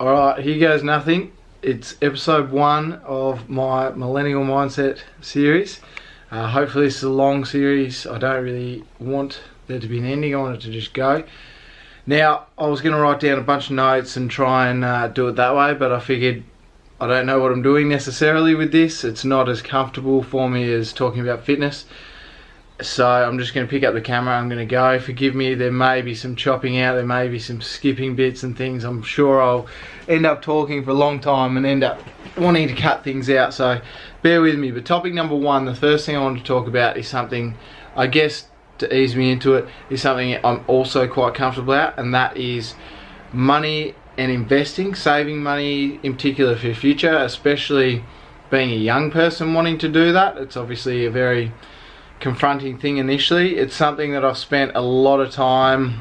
Alright, here goes nothing. It's episode 1 of my millennial mindset series. Hopefully this is a long series. I don't really want there to be an ending. I want it to just go. Now, I was going to write down a bunch of notes and try and do it that way, but I figured I don't know what I'm doing necessarily with this. It's not as comfortable for me as talking about fitness. So I'm just going to pick up the camera, I'm going to go. Forgive me, there may be some chopping out, there may be some skipping bits and things. I'm sure I'll end up talking for a long time and end up wanting to cut things out, so bear with me. But topic number 1, the first thing I want to talk about is something, I guess to ease me into it, is something I'm also quite comfortable at, and that is money and investing, saving money in particular for your future, especially being a young person wanting to do that. It's obviously a very confronting thing initially. It's something that I've spent a lot of time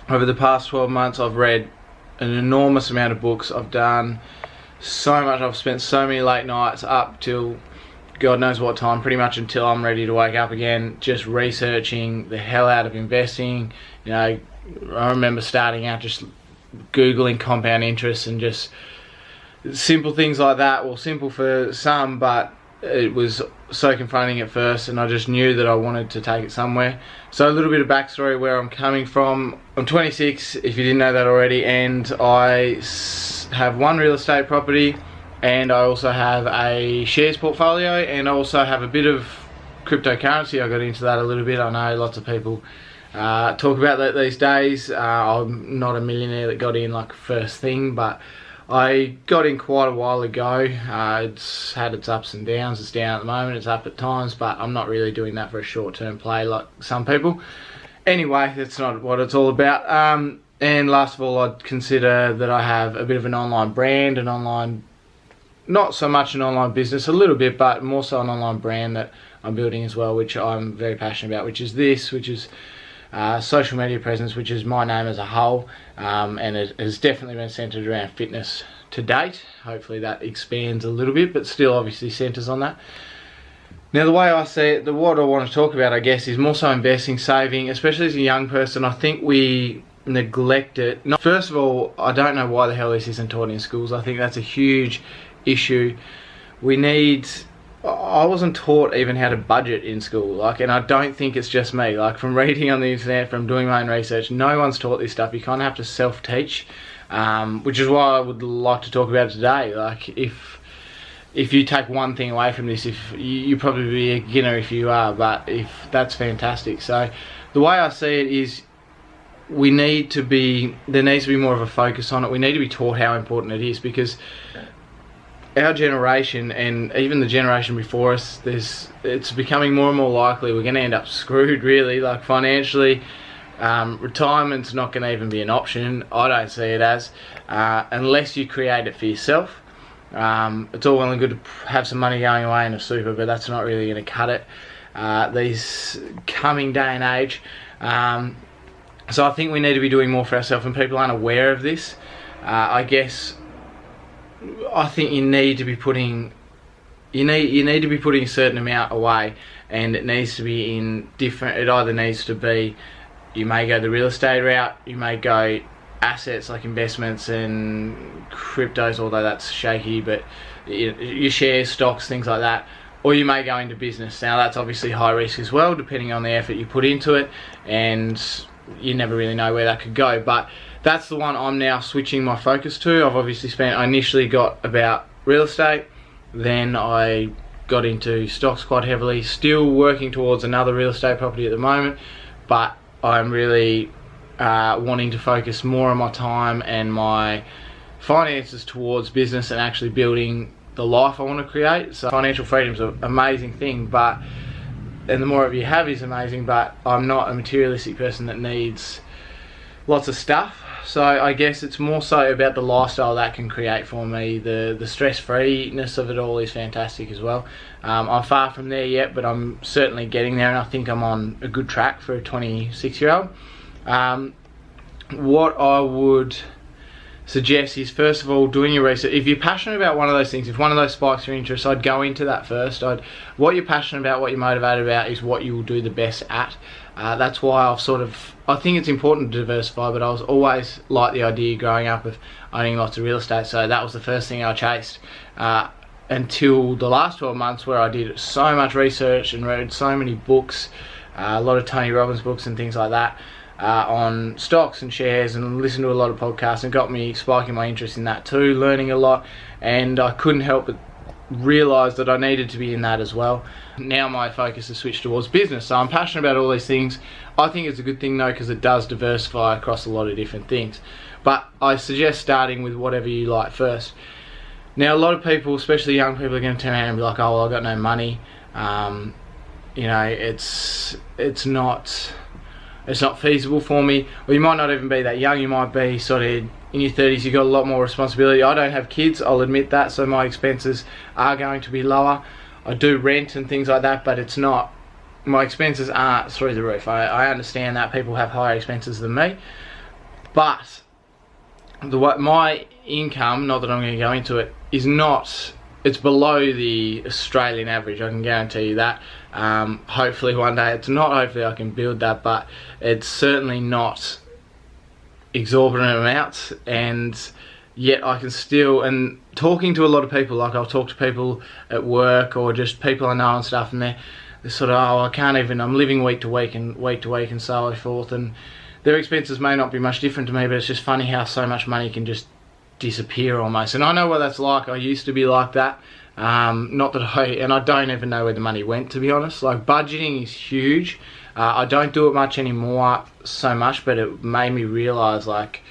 over the past 12 months. I've read an enormous amount of books. I've done so much. I've spent so many late nights up till God knows what time, pretty much until I'm ready to wake up again, just researching the hell out of investing. You know, I remember starting out just Googling compound interest and just simple things like that. Well, simple for some, but it was so confronting at first, and I just knew that I wanted to take it somewhere. So a little bit of backstory where I'm coming from. I'm 26, if you didn't know that already, and I have one real estate property, and I also have a shares portfolio, and I also have a bit of cryptocurrency. I got into that a little bit. I know lots of people talk about that these days. I'm not a millionaire that got in like first thing, but I got in quite a while ago. It's had its ups and downs. It's down at the moment, it's up at times, but I'm not really doing that for a short-term play like some people. Anyway, that's not what it's all about. And last of all, I'd consider that I have a bit of an online brand, an online, not so much an online business, a little bit, but more so an online brand that I'm building as well, which I'm very passionate about, which is social media presence, which is my name as a whole, and it has definitely been centered around fitness to date. Hopefully that expands a little bit, but still obviously centers on that. Now, the way I see it, what I want to talk about, I guess, is more so investing, saving, especially as a young person. I think we neglect it. First of all, I don't know why the hell this isn't taught in schools. I think that's a huge issue. I wasn't taught even how to budget in school, and I don't think it's just me. From reading on the internet, from doing my own research, no one's taught this stuff. You kind of have to self-teach, which is why I would like to talk about it today. If you take one thing away from this, if you probably be a beginner if you are, but if that's fantastic. So the way I see it is, there needs to be more of a focus on it. We need to be taught how important it is, because our generation, and even the generation before us, it's becoming more and more likely we're going to end up screwed, really. Financially, retirement's not going to even be an option. I don't see it as, unless you create it for yourself. It's all well and good to have some money going away in a super, but that's not really going to cut it these coming day and age. So I think we need to be doing more for ourselves, and people aren't aware of this. I think you need to be putting a certain amount away, and it needs to be in different. It either needs to be, you may go the real estate route, you may go assets like investments and cryptos, although that's shaky, but your shares, stocks, things like that, or you may go into business. Now that's obviously high risk as well, depending on the effort you put into it, and you never really know where that could go. But that's the one I'm now switching my focus to. I initially got about real estate, then I got into stocks quite heavily, still working towards another real estate property at the moment, but I'm really wanting to focus more of my time and my finances towards business and actually building the life I want to create. So financial freedom is an amazing thing, and the more of you have is amazing, but I'm not a materialistic person that needs lots of stuff. So I guess it's more so about the lifestyle that can create for me. The stress-freeness of it all is fantastic as well. I'm far from there yet, but I'm certainly getting there, and I think I'm on a good track for a 26-year-old. What I would suggest is, first of all, doing your research. If you're passionate about one of those things, if one of those spikes your interest, I'd go into that first. What you're passionate about, what you're motivated about, is what you will do the best at. That's why I think it's important to diversify, but I was always like the idea growing up of owning lots of real estate, so that was the first thing I chased. Until the last 12 months, where I did so much research and read so many books, a lot of Tony Robbins books and things like that, on stocks and shares, and listened to a lot of podcasts, and got me spiking my interest in that too, learning a lot, and I couldn't help but realise that I needed to be in that as well. Now my focus has switched towards business, so I'm passionate about all these things. I think it's a good thing though, because it does diversify across a lot of different things, but I suggest starting with whatever you like first. Now a lot of people, especially young people, are going to turn around and be like, oh well, I've got no money, you know, it's not feasible for me. Or you might not even be that young, you might be sort of in your 30s, you've got a lot more responsibility. I don't have kids, I'll admit that, so my expenses are going to be lower. I do rent and things like that, but it's not, my expenses aren't through the roof. I understand that people have higher expenses than me, but my income, not that I'm going to go into it, is not, it's below the Australian average, I can guarantee you that. Hopefully one day it's not, hopefully I can build that, but it's certainly not exorbitant amounts, and yet I can still, and talking to a lot of people, like I'll talk to people at work or just people I know and stuff, and they're sort of, oh, I can't even, I'm living week to week and so forth, and their expenses may not be much different to me, but it's just funny how so much money can just disappear almost. And I know what that's like. I used to be like that. Not that I don't even know where the money went, to be honest. Like, budgeting is huge. I don't do it much anymore so much, but it made me realise, like,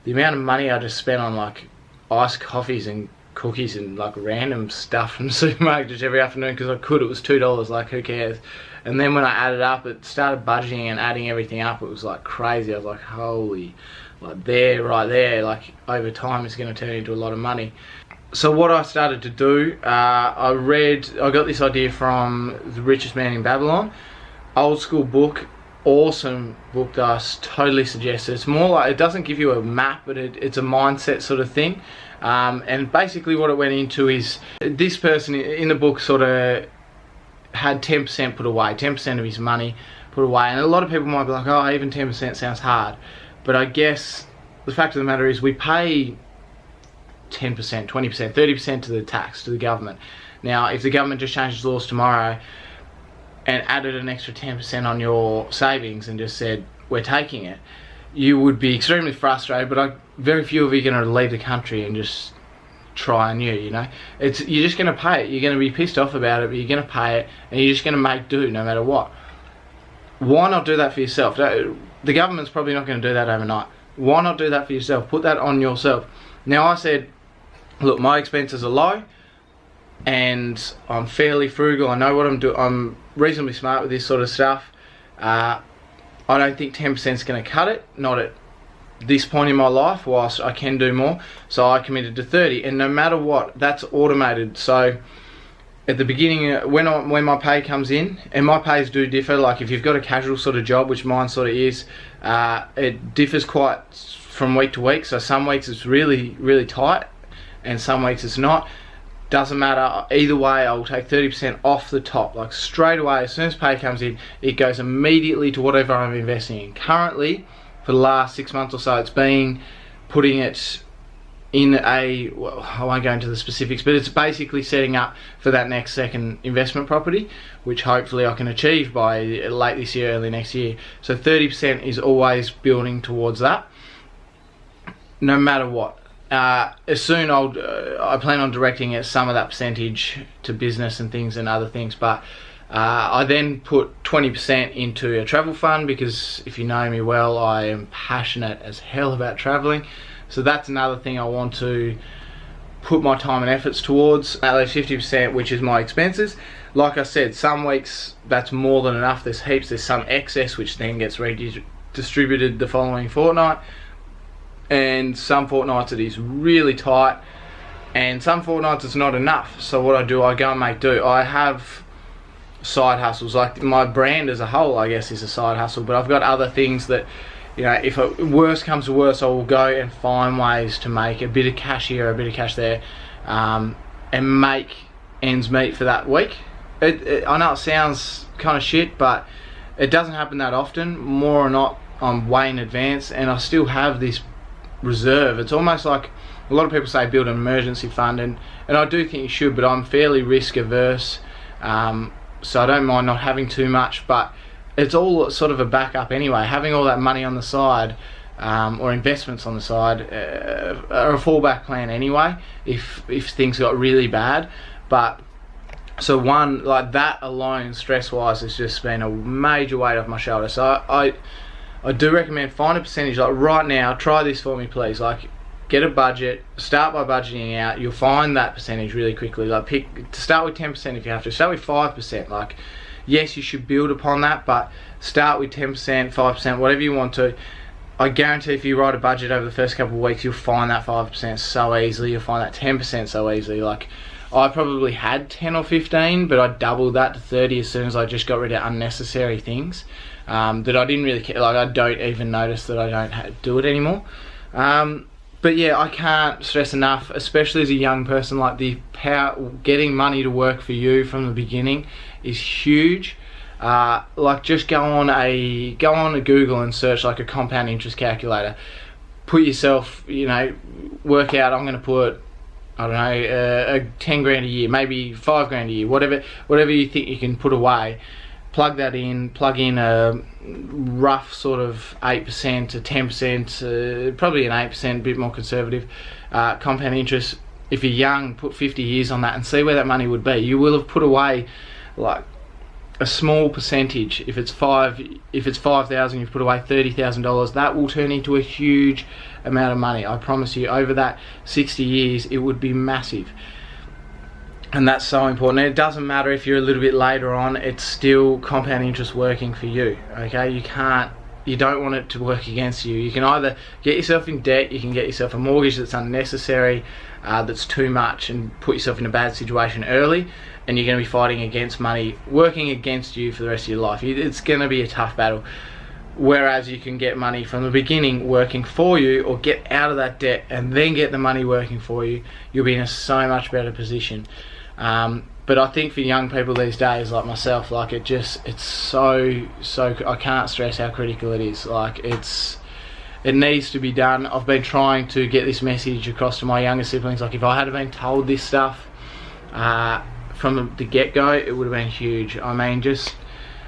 the amount of money I just spent on, like, iced coffees and cookies and, like, random stuff from the supermarket just every afternoon because I could. It was $2, like, who cares? And then when I added up, it started budgeting and adding everything up, it was like crazy. I was like, holy, like right there, like over time it's going to turn into a lot of money. So what I started to do, I got this idea from The Richest Man in Babylon, old school book, awesome book that I totally suggest. It's more like, it doesn't give you a map, but it's a mindset sort of thing. And basically what it went into is, this person in the book sort of had 10% put away, 10% of his money put away, and a lot of people might be like, oh, even 10% sounds hard, but I guess the fact of the matter is we pay 10%, 20%, 30% to the tax, to the government. Now if the government just changes laws tomorrow and added an extra 10% on your savings and just said, we're taking it, you would be extremely frustrated, but very few of you are going to leave the country and just try anew, you know. You're just going to pay it. You're going to be pissed off about it, but you're going to pay it, and you're just going to make do no matter what. Why not do that for yourself? The government's probably not going to do that overnight. Why not do that for yourself? Put that on yourself. Now I said, look, my expenses are low, and I'm fairly frugal. I know what I'm doing. I'm reasonably smart with this sort of stuff. I don't think 10% is going to cut it. Not at this point in my life, whilst I can do more, so I committed to 30, and no matter what, that's automated. So at the beginning, when my pay comes in, and my pays do differ, like if you've got a casual sort of job, which mine sort of is, it differs quite from week to week. So some weeks it's really, really tight, and some weeks it's not. Doesn't matter, either way I'll take 30% off the top, like straight away. As soon as pay comes in, it goes immediately to whatever I'm investing in. Currently, for the last 6 months or so, it's been putting it in well, I won't go into the specifics, but it's basically setting up for that next second investment property, which hopefully I can achieve by late this year, early next year. So 30% is always building towards that, no matter what. Soon I plan on directing some of that percentage to business and things and other things, but I then put 20% into a travel fund, because if you know me well, I am passionate as hell about traveling. So that's another thing I want to put my time and efforts towards. At least 50%, which is my expenses. Like I said, some weeks that's more than enough. There's heaps, there's some excess which then gets redistributed the following fortnight, and some fortnights it is really tight, and some fortnights it's not enough. So what I do, I go and make do. I have side hustles, like my brand as a whole I guess is a side hustle, but I've got other things that you know, if worst comes to worst, I will go and find ways to make a bit of cash here, a bit of cash there, and make ends meet for that week. I know it sounds kind of shit, but it doesn't happen that often. More or not, I'm way in advance, and I still have this reserve. It's almost like a lot of people say build an emergency fund, and I do think you should, but I'm fairly risk averse, so I don't mind not having too much, but it's all sort of a backup anyway. Having all that money on the side, or investments on the side, are a fallback plan anyway if things got really bad. But so one, like that alone, stress wise, has just been a major weight off my shoulder. So I do recommend find a percentage. Like right now, try this for me please. Like get a budget, start by budgeting out. You'll find that percentage really quickly. Like start with 10% if you have to. Start with 5%. Like yes, you should build upon that, but start with 10%, 5%, whatever you want to. I guarantee if you write a budget over the first couple of weeks, you'll find that 5% so easily. You'll find that 10% so easily. Like I probably had 10 or 15, but I doubled that to 30 as soon as I just got rid of unnecessary things that I didn't really care. Like I don't even notice that I don't do it anymore. But yeah, I can't stress enough, especially as a young person, like the power getting money to work for you from the beginning is huge. Like just go on a Google and search like a compound interest calculator. Put yourself, you know, work out. I'm going to put, I don't know, 10 grand a year, maybe 5 grand a year, whatever you think you can put away. Plug that in, plug in a rough sort of 8% to 10%, probably an 8%, a bit more conservative, compound interest. If you're young, put 50 years on that and see where that money would be. You will have put away like a small percentage. If it's 5,000, you've put away $30,000. That will turn into a huge amount of money. I promise you, over that 60 years, it would be massive. And that's so important. And it doesn't matter if you're a little bit later on, it's still compound interest working for you, okay? You don't want it to work against you. You can either get yourself in debt, you can get yourself a mortgage that's unnecessary, that's too much, and put yourself in a bad situation early, and you're going to be fighting against money working against you for the rest of your life. It's going to be a tough battle. Whereas you can get money from the beginning working for you, or get out of that debt and then get the money working for you, you'll be in a so much better position. But I think for young people these days, like myself, like it's so I can't stress how critical it is. Like it needs to be done. I've been trying to get this message across to my younger siblings. Like if I had been told this stuff from the get-go, it would have been huge. I mean, just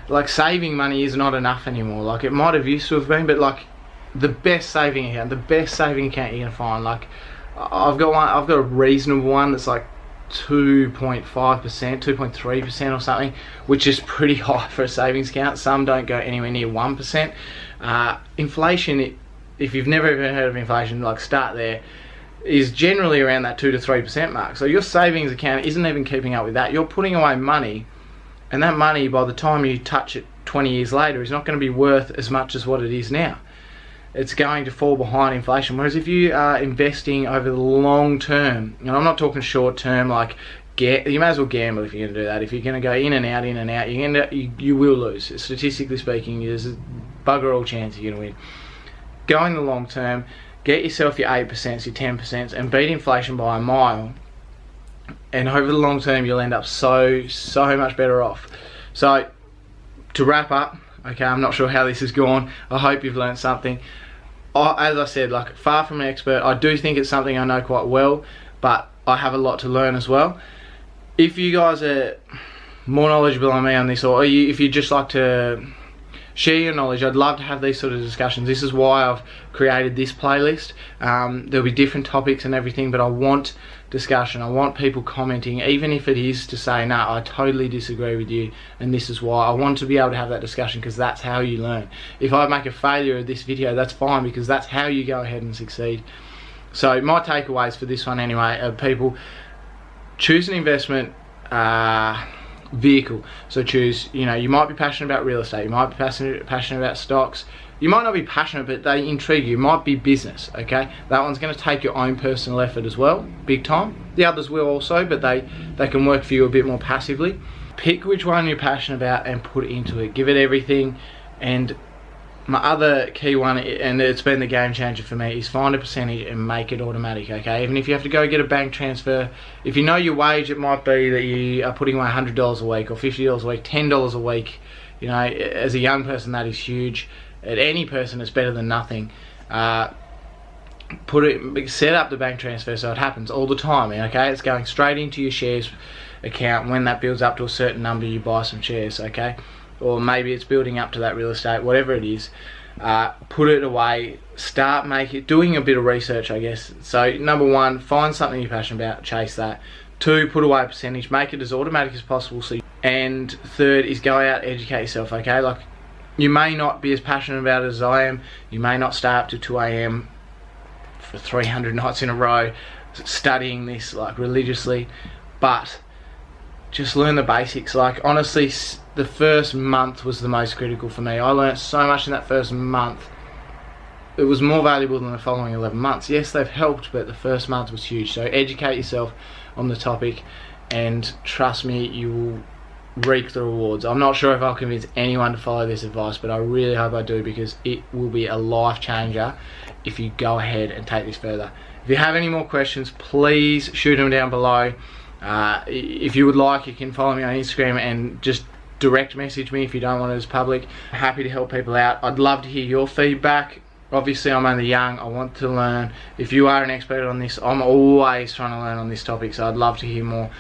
like saving money is not enough anymore. Like it might have used to have been, but like the best saving account you're gonna find. Like I've got a reasonable one that's like 2.5%, 2.3% or something, which is pretty high for a savings account. Some don't go anywhere near 1%. Inflation, if you've never even heard of inflation, like start there, is generally around that 2 to 3% mark. So your savings account isn't even keeping up with that. You're putting away money, and that money, by the time you touch it 20 years later, is not going to be worth as much as what it is now. It's going to fall behind inflation. Whereas if you are investing over the long term, and I'm not talking short term, like you may as well gamble if you're going to do that. If you're going to go in and out, you will lose. Statistically speaking, there's a bugger all chance you're going to win. Go in the long term, get yourself your 8%, your 10%, and beat inflation by a mile. And over the long term, you'll end up so much better off. So to wrap up, okay, I'm not sure how this has gone. I hope you've learned something. As I said, like far from an expert, I do think it's something I know quite well, but I have a lot to learn as well. If you guys are more knowledgeable than me on this, or if you'd just like to share your knowledge, I'd love to have these sort of discussions. This is why I've created this playlist. There'll be different topics and everything, but I want discussion. I want people commenting, even if it is to say, no, I totally disagree with you and this is why. I want to be able to have that discussion, because that's how you learn. If I make a failure of this video, that's fine, because that's how you go ahead and succeed. So my takeaways for this one anyway are, people, choose an investment vehicle. So choose, you might be passionate about real estate, you might be passionate about stocks, you might not be passionate, but they intrigue you. It might be business, okay? That one's going to take your own personal effort as well, big time. The others will also, but they can work for you a bit more passively. Pick which one you're passionate about and put it into it. Give it everything, and my other key one, and it's been the game changer for me, is find a percentage and make it automatic, okay? Even if you have to go get a bank transfer, if you know your wage, it might be that you are putting away $100 a week or $50 a week, $10 a week. You know, as a young person, that is huge. At any person, it's better than nothing. Set up the bank transfer so it happens all the time, okay? It's going straight into your shares account. When that builds up to a certain number, you buy some shares, okay? Or maybe it's building up to that real estate, whatever it is. Put it away, start doing a bit of research, I guess. So number one, find something you're passionate about, chase that. Two, put away a percentage, make it as automatic as possible. And third is go out, educate yourself, okay? Like, you may not be as passionate about it as I am. You may not stay up to 2 AM for 300 nights in a row studying this like religiously, but just learn the basics. Like, honestly, the first month was the most critical for me. I learned so much in that first month. It was more valuable than the following 11 months. Yes, they've helped, but the first month was huge. So educate yourself on the topic, and trust me, you will reap the rewards. I'm not sure if I'll convince anyone to follow this advice, but I really hope I do, because it will be a life changer if you go ahead and take this further. If you have any more questions, please shoot them down below. If you would like, you can follow me on Instagram and just direct message me if you don't want it as public. I'm happy to help people out. I'd love to hear your feedback. Obviously, I'm only young, I want to learn. If you are an expert on this, I'm always trying to learn on this topic, so I'd love to hear more.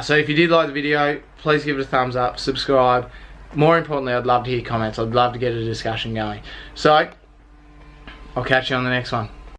So if you did like the video, please give it a thumbs up, subscribe. More importantly, I'd love to hear comments. I'd love to get a discussion going. So, I'll catch you on the next one.